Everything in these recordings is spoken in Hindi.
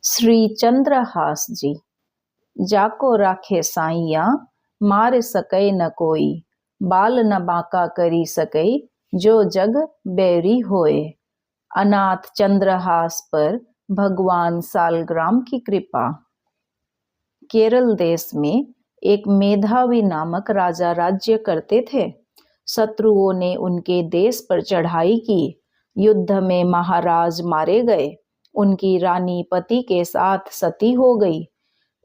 श्री चंद्रहास जी। जाको राखे साइया, मार सकै न कोई, बाल न बांका करी सकै, जो जग बैरी होए। अनाथ चंद्रहास पर भगवान सालग्राम की कृपा। केरल देश में एक मेधावी नामक राजा राज्य करते थे। शत्रुओं ने उनके देश पर चढ़ाई की। युद्ध में महाराज मारे गए। उनकी रानी पति के साथ सती हो गई।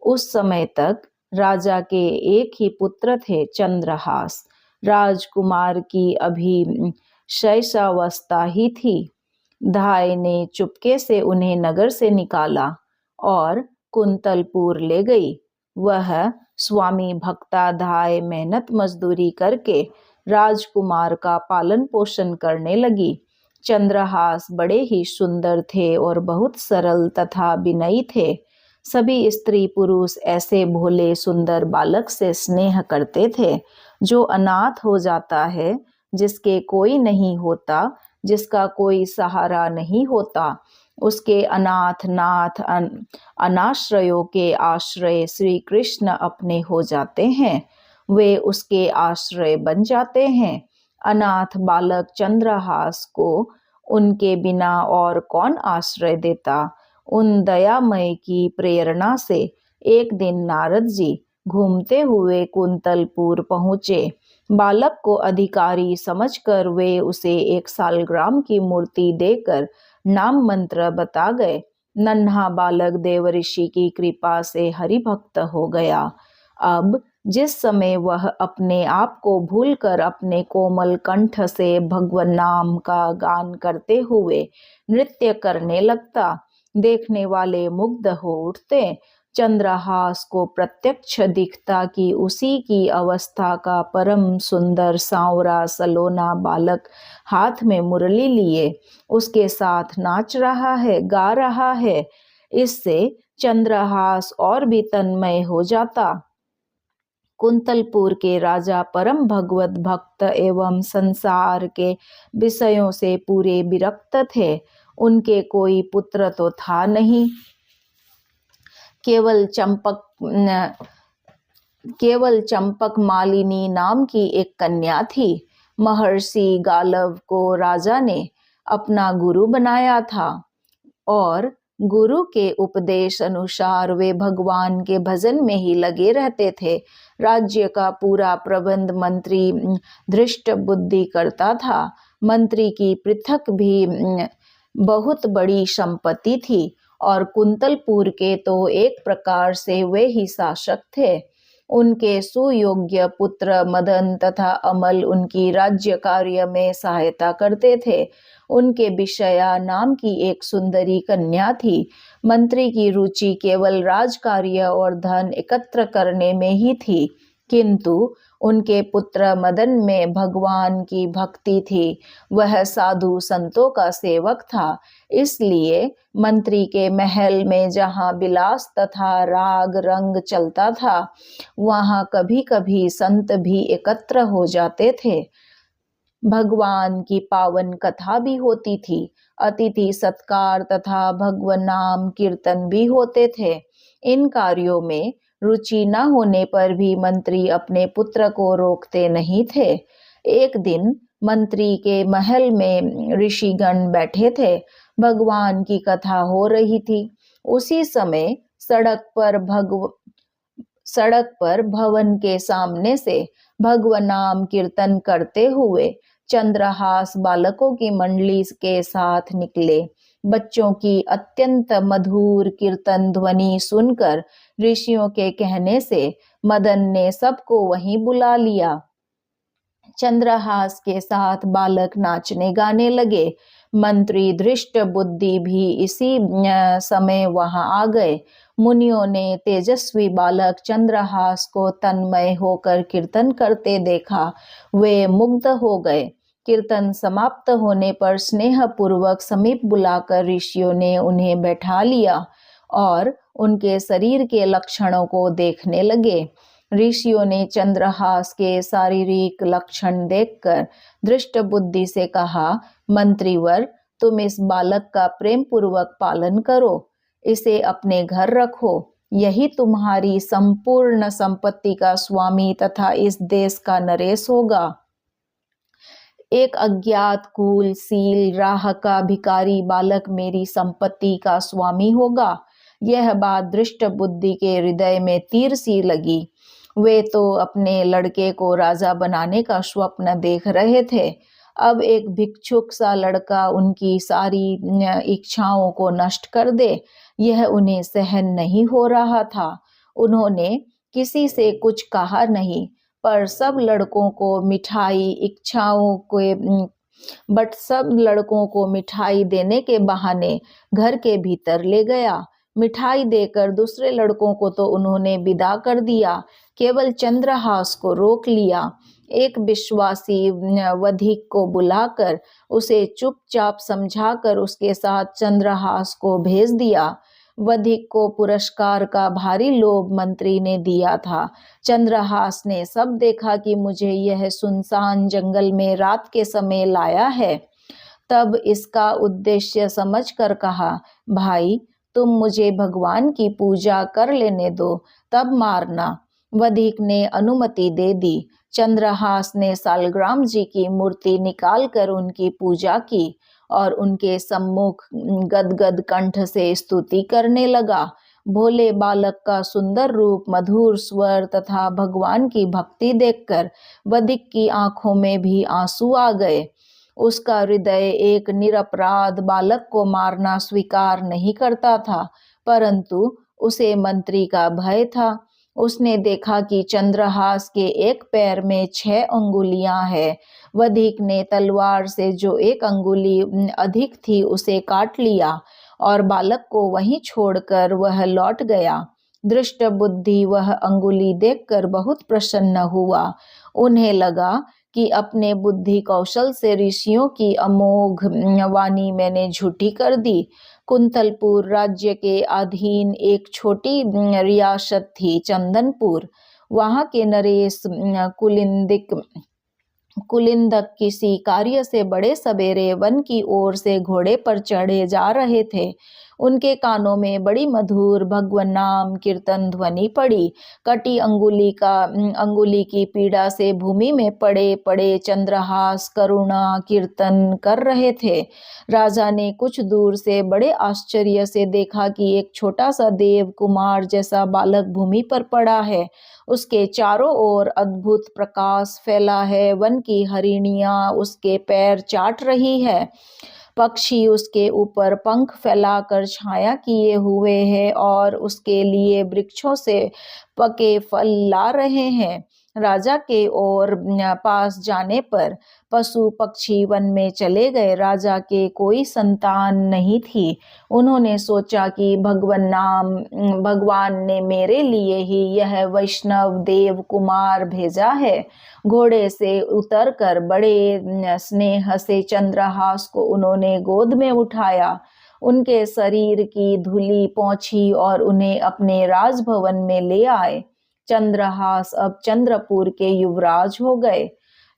उस समय तक राजा के एक ही पुत्र थे, चंद्रहास। राजकुमार की अभी शैशवावस्था ही थी। धाय ने चुपके से उन्हें नगर से निकाला और कुंतलपुर ले गई। वह स्वामी भक्ता धाय मेहनत मजदूरी करके राजकुमार का पालन पोषण करने लगी। चंद्रहास बड़े ही सुंदर थे और बहुत सरल तथा विनयी थे। सभी स्त्री पुरुष ऐसे भोले सुंदर बालक से स्नेह करते थे जो अनाथ हो जाता है, जिसके कोई नहीं होता, जिसका कोई सहारा नहीं होता। उसके अनाथ नाथ अनाश्रयों के आश्रय श्री कृष्ण अपने हो जाते हैं। वे उसके आश्रय बन जाते हैं। अनाथ बालक चंद्रहास को उनके बिना और कौन आश्रय देता। उन दयामय की प्रेरणा से एक दिन नारद जी घूमते हुए कुंतलपुर पहुँचे। बालक को अधिकारी समझकर वे उसे एक सालग्राम की मूर्ति देकर नाम मंत्र बता गए। नन्हा बालक देवऋषि की कृपा से हरिभक्त हो गया। अब जिस समय वह अपने आप को भूलकर अपने कोमल कंठ से भगवान नाम का गान करते हुए नृत्य करने लगता, देखने वाले मुग्ध हो उठते। चंद्रहास को प्रत्यक्ष दिखता कि उसी की अवस्था का परम सुंदर सांवरा सलोना बालक हाथ में मुरली लिए उसके साथ नाच रहा है, गा रहा है। इससे चंद्रहास और भी तन्मय हो जाता। कुंतलपुर के राजा परम भगवत भक्त एवं संसार के विषयों से पूरे विरक्त थे। उनके कोई पुत्र तो था नहीं। केवल चंपक मालिनी नाम की एक कन्या थी। महर्षि गालव को राजा ने अपना गुरु बनाया था और गुरु के उपदेश अनुसार वे भगवान के भजन में ही लगे रहते थे। राज्य का पूरा प्रबंध मंत्री धृष्ट बुद्धि करता था। मंत्री की पृथक भी बहुत बड़ी संपत्ति थी और कुंतलपुर के तो एक प्रकार से वे ही शासक थे। उनके सुयोग्य पुत्र मदन तथा अमल उनकी राज्य कार्य में सहायता करते थे। उनके विषया नाम की एक सुंदरी कन्या थी। मंत्री की रुचि केवल राजकार्य और धन एकत्र करने में ही थी, किंतु उनके पुत्र मदन में भगवान की भक्ति थी। वह साधु संतों का सेवक था। इसलिए मंत्री के महल में जहाँ विलास तथा राग रंग चलता था, वहाँ कभी कभी संत भी एकत्र हो जाते थे। भगवान की पावन कथा भी होती थी। अतिथि सत्कार तथा भगवान नाम कीर्तन भी होते थे। इन कार्यों में रुचि न होने पर भी मंत्री अपने पुत्र को रोकते नहीं थे। एक दिन मंत्री के महल में ऋषिगण बैठे थे। भगवान की कथा हो रही थी। उसी समय सड़क पर भवन के सामने से भगवान नाम कीर्तन करते हुए चंद्रहास बालकों की मंडली के साथ निकले। बच्चों की अत्यंत मधुर कीर्तन ध्वनि सुनकर ऋषियों के कहने से मदन ने सबको वहीं बुला लिया। चंद्रहास के साथ बालक नाचने गाने लगे। मंत्री धृष्ट बुद्धि भी इसी समय वहां आ गए। मुनियों ने तेजस्वी बालक चंद्रहास को तन्मय होकर कीर्तन करते देखा। वे मुग्ध हो गए। कीर्तन समाप्त होने पर स्नेह पूर्वक समीप बुलाकर ऋषियों ने उन्हें बैठा लिया और उनके शरीर के लक्षणों को देखने लगे। ऋषियों ने चंद्रहास के शारीरिक लक्षण देखकर धृष्ट बुद्धि से कहा, मंत्रीवर, तुम इस बालक का प्रेम पूर्वक पालन करो। इसे अपने घर रखो, यही तुम्हारी संपूर्ण संपत्ति का स्वामी तथा इस देश का नरेश होगा। एक अज्ञात कुलशील राह का भिखारी बालक मेरी संपत्ति का स्वामी होगा। यह बात दृष्ट बुद्धि के हृदय में तीर सी लगी। वे तो अपने लड़के को राजा बनाने का स्वप्न देख रहे थे, अब एक भिक्षुक सा लड़का उनकी सारी इच्छाओं को नष्ट कर दे, यह उन्हें सहन नहीं हो रहा था। उन्होंने किसी से कुछ कहा नहीं, पर सब लड़कों को मिठाई देने के बहाने घर के भीतर ले गया। मिठाई देकर दूसरे लड़कों को तो उन्होंने विदा कर दिया, केवल चंद्रहास को रोक लिया। एक विश्वासी वधिक को बुलाकर उसे चुपचाप समझाकर उसके साथ चंद्रहास को भेज दिया। वधिक को पुरस्कार का भारी लोभ मंत्री ने दिया था। चंद्रहास ने सब देखा कि मुझे यह सुनसान जंगल में रात के समय लाया है, तब इसका उद्देश्य समझकर कहा, भाई तुम मुझे भगवान की पूजा कर लेने दो, तब मारना। वधिक ने अनुमति दे दी। चंद्रहास ने सालग्राम जी की मूर्ति निकालकर उनकी पूजा की और उनके सम्मुख गदगद कंठ से स्तुति करने लगा। भोले बालक का सुंदर रूप, मधुर स्वर तथा भगवान की भक्ति देखकर वधिक की आंखों में भी आंसू आ गए। उसका हृदय एक निरपराध बालक को मारना स्वीकार नहीं करता था, परंतु उसे मंत्री का भय था। उसने देखा कि चंद्रहास के एक पैर में 6 अंगुलियां हैं। वधिक ने तलवार से जो 1 अंगुली अधिक थी उसे काट लिया और बालक को वहीं छोड़कर वह लौट गया। दृष्ट बुद्धि वह अंगुली देखकर बहुत प्रसन्न हुआ। उन्हें लगा कि अपने बुद्धि कौशल से ऋषियों की अमोघ वाणी मैंने झूठी कर दी। कुंतलपुर राज्य के अधीन एक छोटी रियासत थी, चंदनपुर। वहां के नरेश कुलिंदक किसी कार्य से बड़े सवेरे वन की ओर से घोड़े पर चढ़े जा रहे थे। उनके कानों में बड़ी मधुर भगवान नाम कीर्तन ध्वनि पड़ी। कटी अंगुली की पीड़ा से भूमि में पड़े पड़े चंद्रहास करुणा कीर्तन कर रहे थे। राजा ने कुछ दूर से बड़े आश्चर्य से देखा कि एक छोटा सा देव कुमार जैसा बालक भूमि पर पड़ा है। उसके चारों ओर अद्भुत प्रकाश फैला है। वन की हरिणियां उसके पैर चाट रही है, पक्षी उसके ऊपर पंख फैलाकर छाया किए हुए हैं और उसके लिए वृक्षों से पके फल ला रहे हैं। राजा के और पास जाने पर पशु पक्षी वन में चले गए। राजा के कोई संतान नहीं थी। उन्होंने सोचा कि भगवान ने मेरे लिए ही यह वैष्णव देव कुमार भेजा है। घोड़े से उतरकर बड़े स्नेह से चंद्रहास को उन्होंने गोद में उठाया, उनके शरीर की धूली पोंछी और उन्हें अपने राजभवन में ले आए। चंद्रहास अब चंद्रपुर के युवराज हो गए।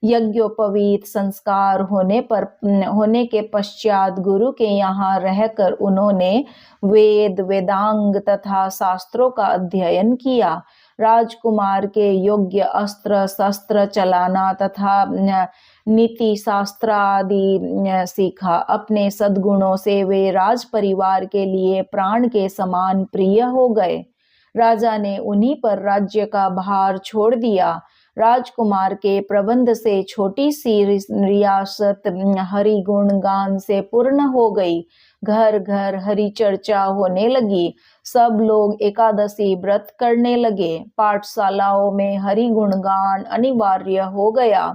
यज्ञोपवीत संस्कार होने के पश्चात गुरु के यहाँ रहकर उन्होंने वेदांग तथा शास्त्रों का अध्ययन किया। राजकुमार के योग्य अस्त्र शस्त्र चलाना तथा नीति शास्त्र आदि सीखा। अपने सद्गुणों से वे राज परिवार के लिए प्राण के समान प्रिय हो गए। राजा ने उन्हीं पर राज्य का भार छोड़ दिया। राजकुमार के प्रबंध से छोटी सी रियासत हरि गुण गान से पूर्ण हो गई। घर घर हरि चर्चा होने लगी। सब लोग एकादशी व्रत करने लगे। पाठशालाओं में हरि गुणगान अनिवार्य हो गया।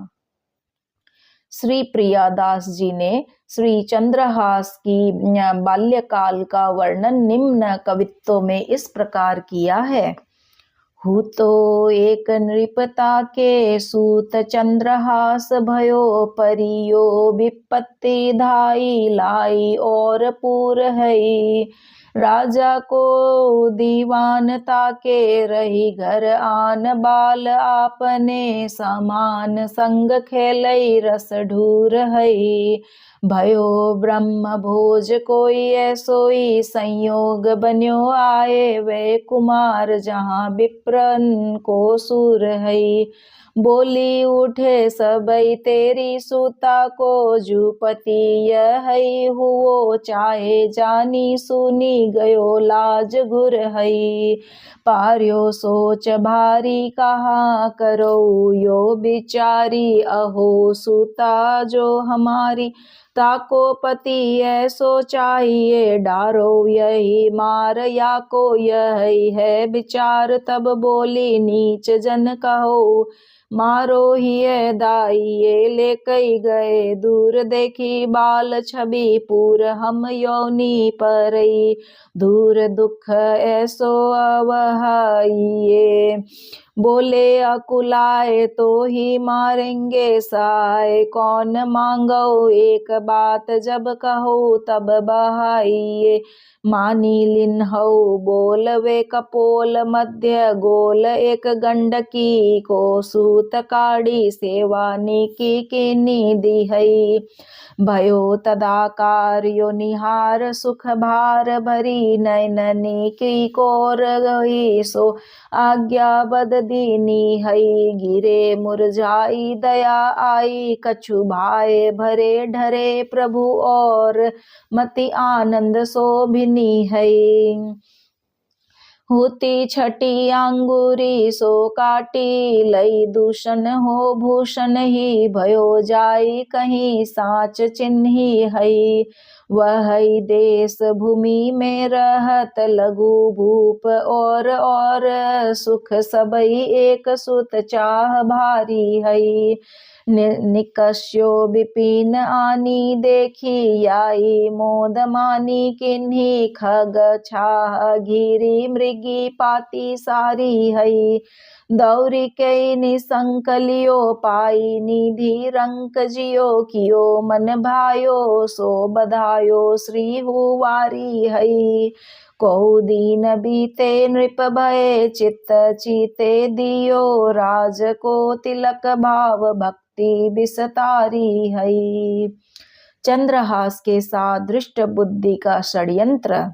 श्री प्रियादास जी ने श्री चंद्रहास की बाल्यकाल का वर्णन निम्न कवित्तों में इस प्रकार किया है। हूँ तो एक नृपता के सूत चंद्रहास भयो परियो विपत्ति धाई लाई और पूर हई। राजा को दीवानता के रही घर आन बाल आपने समान संग खेलई रस ढूर हई भयो ब्रह्म भोज कोई ऐसोई संयोग बन्यो आए वे कुमार जहाँ विप्रन को सूर हई बोली उठे सबई तेरी सूता को जुपति यही हुओ चाहे जानी सुनी गयो लाज घुर हई पार्यो सोच भारी कहा करो यो बिचारी अहो सूता जो हमारी ताको पति ऐसो चाहिए डारो यही मार या को यही है विचार तब बोली नीच जन कहो मारो ही दाई ये ले कई गए दूर देखी बाल छवि पूर हम योनि परई दूर दुख ऐसो अवहाइये बोले अकुलाए तो ही मारेंगे साय कौन मांगो एक बात जब कहो तब बहाइये मानी लिन हो बोल वे कपोल मध्य गोल एक गंडकी को सूत काड़ी सेवा निकी किनी दिहई भयो तदाकार यो निहार सुख भार भरी नैननी की कोर गई सो आज्ञा बद दीनी हई गिरे मुरझाई दया आई कछु भाए भरे ढरे प्रभु और मति आनंद शोभिनी हई होती छठी अंगूरी सो काटी लई दूषण हो भूषण ही भयो जाई कहीं साच चिन्ही हई वह देश भूमि में रहत लघु भूप और सुख सबई एक सुत चाह भारी हई निकष्यो विपिन आनी देखी आई मोद मानी किन्ही खग छाह घिरी मृगी पाती सारी हई दौरी कई निसंकलियो पाई निधि रंक जियो कियो मन भायो सो बधायो श्री हुवारी हई को दीन बीते नृप भय चित्त चीते दियो राज को तिलक भाव भक्ति विस्तारी हई चंद्रहास के साथ दृष्ट बुद्धि का षड्यंत्र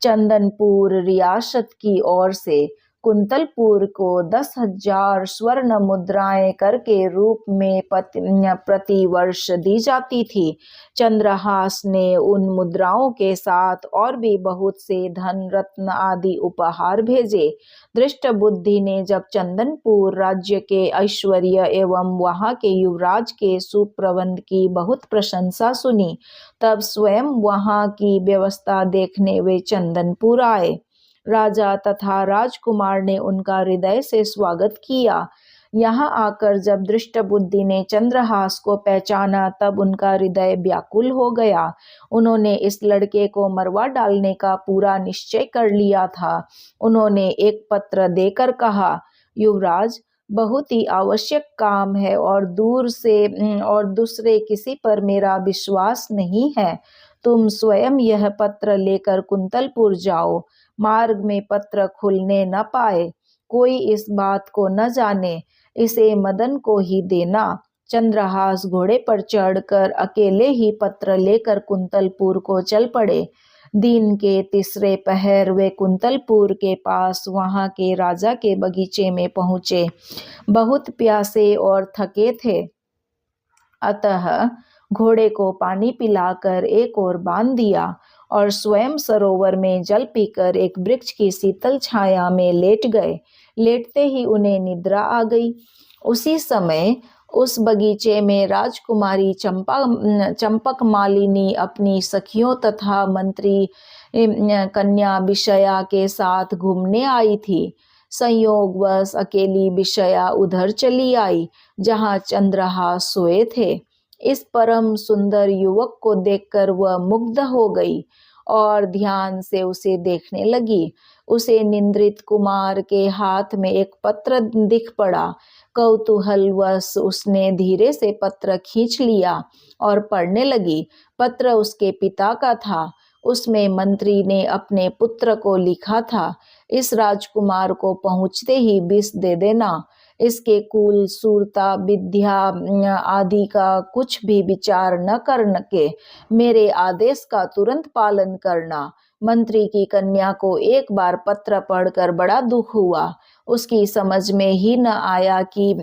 चंदनपुर रियासत की ओर से कुंतलपुर को 10,000 स्वर्ण मुद्राएं कर के रूप में प्रति वर्ष दी जाती थी। चंद्रहास ने उन मुद्राओं के साथ और भी बहुत से धन रत्न आदि उपहार भेजे। दृष्ट बुद्धि ने जब चंदनपुर राज्य के ऐश्वर्य एवं वहां के युवराज के सुप्रबंध की बहुत प्रशंसा सुनी, तब स्वयं वहां की व्यवस्था देखने वे चंदनपुर आए। राजा तथा राजकुमार ने उनका हृदय से स्वागत किया। यहाँ आकर जब दृष्ट बुद्धि ने चंद्रहास को पहचाना, तब उनका हृदय व्याकुल हो गया। उन्होंने इस लड़के को मरवा डालने का पूरा निश्चय कर लिया था। उन्होंने एक पत्र देकर कहा, युवराज, बहुत ही आवश्यक काम है और दूसरे किसी पर मेरा विश्वास नहीं है। तुम स्वयं यह पत्र लेकर कुंतलपुर जाओ। मार्ग में पत्र खुलने न पाए, कोई इस बात को न जाने, इसे मदन को ही देना। चंद्रहास घोड़े पर चढ़कर अकेले ही पत्र लेकर कुंतलपुर को चल पड़े। दिन के तीसरे पहर वे कुंतलपुर के पास वहां के राजा के बगीचे में पहुंचे। बहुत प्यासे और थके थे, अतः घोड़े को पानी पिलाकर एक ओर बांध दिया और स्वयं सरोवर में जल पीकर एक वृक्ष की शीतल छाया में लेट गए। लेटते ही उन्हें निद्रा आ गई। उसी समय उस बगीचे में राजकुमारी चंपक मालिनी अपनी सखियों तथा मंत्री कन्या विषया के साथ घूमने आई थी। संयोगवश अकेली विषया उधर चली आई जहां चंद्रहास सोए थे। इस परम सुंदर युवक को देखकर वह मुग्ध हो गई और ध्यान से उसे देखने लगी। उसे निंद्रित कुमार के हाथ में एक पत्र दिख पड़ा। कौतूहलवश उसने धीरे से पत्र खींच लिया और पढ़ने लगी। पत्र उसके पिता का था। उसमें मंत्री ने अपने पुत्र को लिखा था, इस राजकुमार को पहुंचते ही विष दे देना। इसके कुल, सूरता, विद्या आदि का कुछ भी विचार न करके मेरे आदेश का तुरंत पालन करना। मंत्री की कन्या को एक बार पत्र पढ़कर बड़ा दुख हुआ। उसकी समझ में ही न आया कि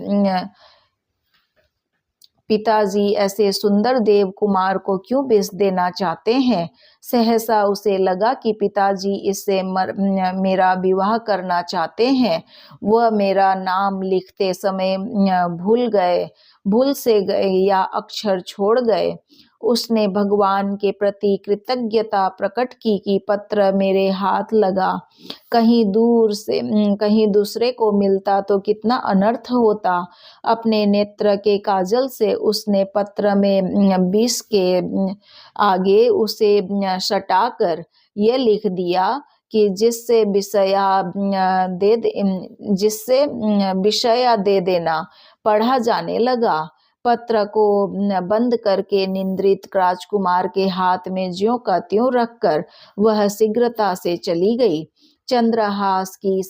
पिताजी ऐसे सुंदर देव कुमार को क्यों विष देना चाहते हैं। सहसा उसे लगा कि पिताजी इससे मेरा विवाह करना चाहते हैं। वह मेरा नाम लिखते समय भूल से गए या अक्षर छोड़ गए। उसने भगवान के प्रति कृतज्ञता प्रकट की कि पत्र मेरे हाथ लगा। कहीं दूसरे को मिलता तो कितना अनर्थ होता। अपने नेत्र के काजल से उसने पत्र में विष के आगे उसे सटाकर यह लिख दिया कि जिससे विषया दे देना। पढ़ा जाने लगा। पत्र को बंद करके निंद्रित राजकुमार के हाथ में ज्यों का त्यों रखकर वह शीघ्रता से चली गई। चंद्रहास की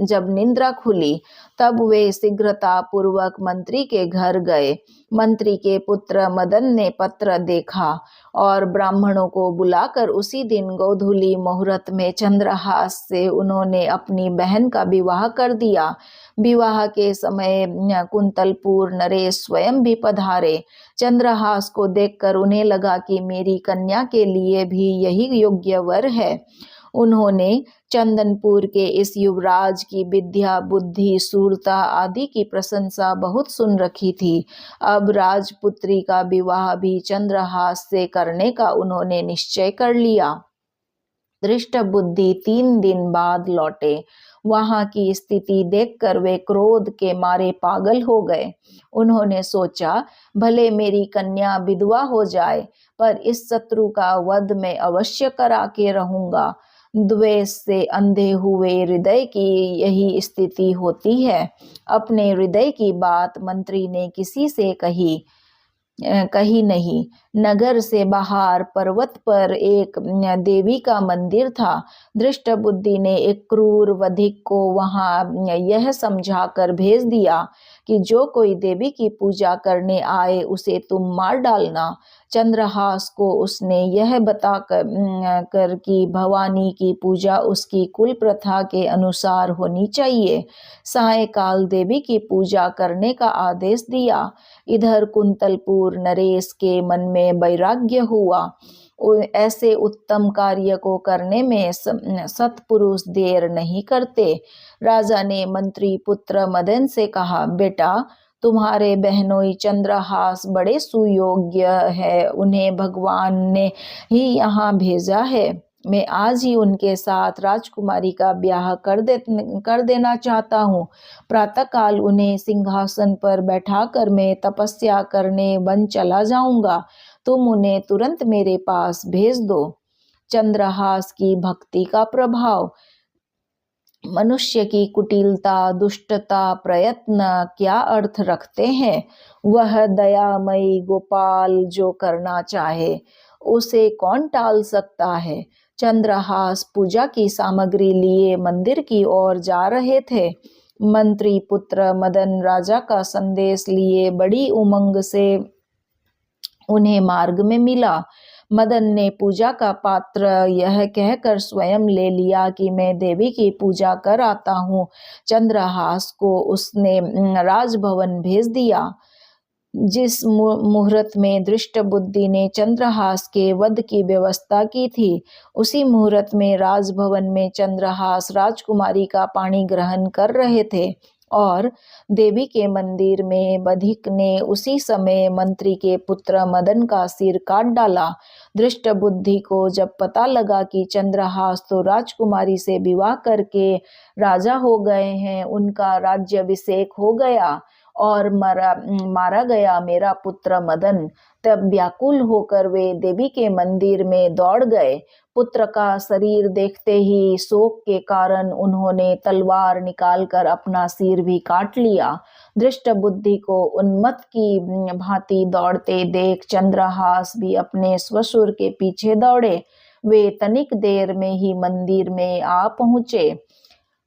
जब निद्रा खुली तब वे शीघ्रता पूर्वक मंत्री के घर गए। मंत्री के पुत्र मदन ने पत्र देखा और ब्राह्मणों को बुलाकर उसी दिन गोधूली मुहूर्त में चंद्रहास से उन्होंने अपनी बहन का विवाह कर दिया। विवाह के समय कुंतलपुर नरेश स्वयं भी पधारे। चंद्रहास को देखकर उन्हें लगा कि मेरी कन्या के लिए भी यही योग्य वर है। उन्होंने चंदनपुर के इस युवराज की विद्या, बुद्धि, शूरता आदि की प्रशंसा बहुत सुन रखी थी। अब राजपुत्री का विवाह भी चंद्रहास से करने का उन्होंने निश्चय कर लिया। दृष्टबुद्धि 3 दिन बाद लौटे। वहां की स्थिति देखकर वे क्रोध के मारे पागल हो गए। उन्होंने सोचा, भले मेरी कन्या विधवा हो जाए, पर इस शत्रु का वध मैं अवश्य करा के रहूंगा। द्वेष से अंधे हुए हृदय की यही स्थिति होती है। अपने हृदय की बात मंत्री ने किसी से कही नहीं। नगर से बाहर पर्वत पर एक देवी का मंदिर था। दृष्टबुद्धि ने एक क्रूर वधिक को वहां यह समझाकर भेज दिया कि जो कोई देवी की पूजा करने आए उसे तुम मार डालना। चंद्रहास को उसने यह बता कर कि भवानी की पूजा उसकी कुल प्रथा के अनुसार होनी चाहिए। सायंकाल देवी की पूजा करने का आदेश दिया। इधर कुंतलपुर नरेश के मन में वैराग्य हुआ। ऐसे उत्तम कार्य को करने में सत्पुरुष देर नहीं करते। राजा ने मंत्री पुत्र मदन से कहा, बेटा, तुम्हारे बहनोई चंद्रहास बड़े सुयोग्य है। उन्हें भगवान ने ही यहाँ भेजा है। मैं आज ही उनके साथ राजकुमारी का ब्याह कर देना चाहता हूँ। प्रातःकाल उन्हें सिंहासन पर बैठाकर मैं तपस्या करने वन चला जाऊंगा। तुम उन्हें तुरंत मेरे पास भेज दो। चंद्रहास की भक्ति का प्रभाव। मनुष्य की कुटिलता, दुष्टता, प्रयत्न क्या अर्थ रखते हैं। वह दयामयी गोपाल जो करना चाहे उसे कौन टाल सकता है। चंद्रहास पूजा की सामग्री लिए मंदिर की ओर जा रहे थे। मंत्री पुत्र मदन राजा का संदेश लिए बड़ी उमंग से उन्हें मार्ग में मिला। मदन ने पूजा का पात्र यह कहकर स्वयं ले लिया कि मैं देवी की पूजा कर आता हूँ। चंद्रहास को उसने राजभवन भेज दिया। जिस मुहूर्त में दृष्टबुद्धि ने चंद्रहास के वध की व्यवस्था की थी, उसी मुहूर्त में राजभवन में चंद्रहास राजकुमारी का पाणी ग्रहण कर रहे थे और देवी के मंदिर में बधिक ने उसी समय मंत्री के पुत्र मदन का सिर काट डाला। दृष्टबुद्धि को जब पता लगा कि चंद्रहास तो राजकुमारी से विवाह करके राजा हो गए हैं, उनका राज्याभिषेक हो गया और मारा गया मेरा पुत्र मदन, तब व्याकुल होकर वे देवी के मंदिर में दौड़ गए। पुत्र का शरीर देखते ही शोक के कारण उन्होंने तलवार निकालकर अपना सिर भी काट लिया। दृष्टबुद्धि को उन्मत्त की भांति दौड़ते देख चंद्रहास भी अपने ससुर के पीछे दौड़े। वे तनिक देर में ही मंदिर में आ पहुँचे।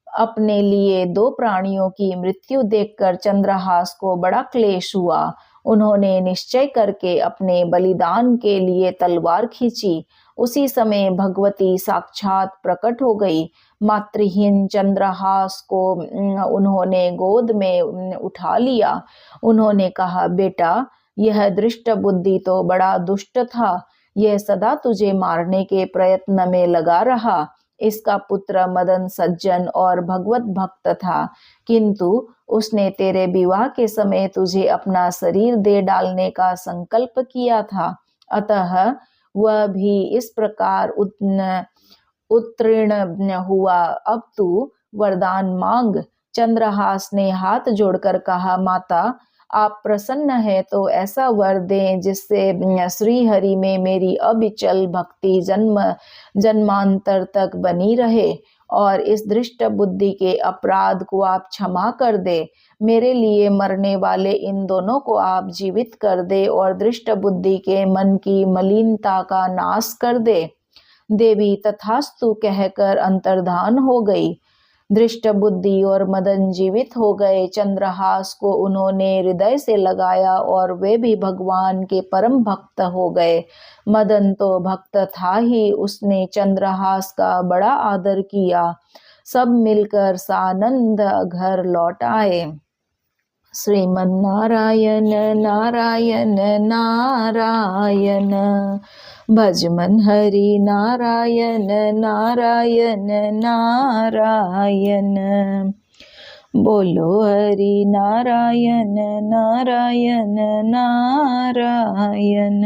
अपने लिए 2 प्राणियों की मृत्यु देखकर चंद्रहास को बड़ा क्लेश हुआ। उन्होंने निश्चय करके अपने बलिदान के लिए तलवार खींची। उसी समय भगवती साक्षात प्रकट हो गई। मातृहीन चंद्रहास को उन्होंने गोद में उठा लिया। उन्होंने कहा, बेटा, यह दृष्ट बुद्धि तो बड़ा दुष्ट था। यह सदा तुझे मारने के प्रयत्न में लगा रहा। इसका पुत्र मदन सज्जन और भगवत भक्त था, किंतु उसने तेरे विवाह के समय तुझे अपना शरीर दे डालने का संकल्प किया था। अतः वह भी इस प्रकार उत्तीर्ण हुआ। अब तू वरदान मांग। चंद्रहास ने हाथ जोड़कर कहा, माता, आप प्रसन्न है तो ऐसा वर दें जिससे श्री हरि में मेरी अविचल भक्ति जन्म जन्मांतर तक बनी रहे और इस दृष्ट बुद्धि के अपराध को आप क्षमा कर दे। मेरे लिए मरने वाले इन दोनों को आप जीवित कर दे और दृष्ट बुद्धि के मन की मलिनता का नाश कर दे। देवी तथास्तु कहकर अंतर्धान हो गई। दृष्ट बुद्धि और मदन जीवित हो गए। चंद्रहास को उन्होंने हृदय से लगाया और वे भी भगवान के परम भक्त हो गए। मदन तो भक्त था ही, उसने चंद्रहास का बड़ा आदर किया। सब मिलकर सानंद घर लौट आए। श्रीमन नारायण नारायण नारायण, भजमन हरि नारायण नारायण नारायण। बोलो हरि नारायण नारायण नारायण।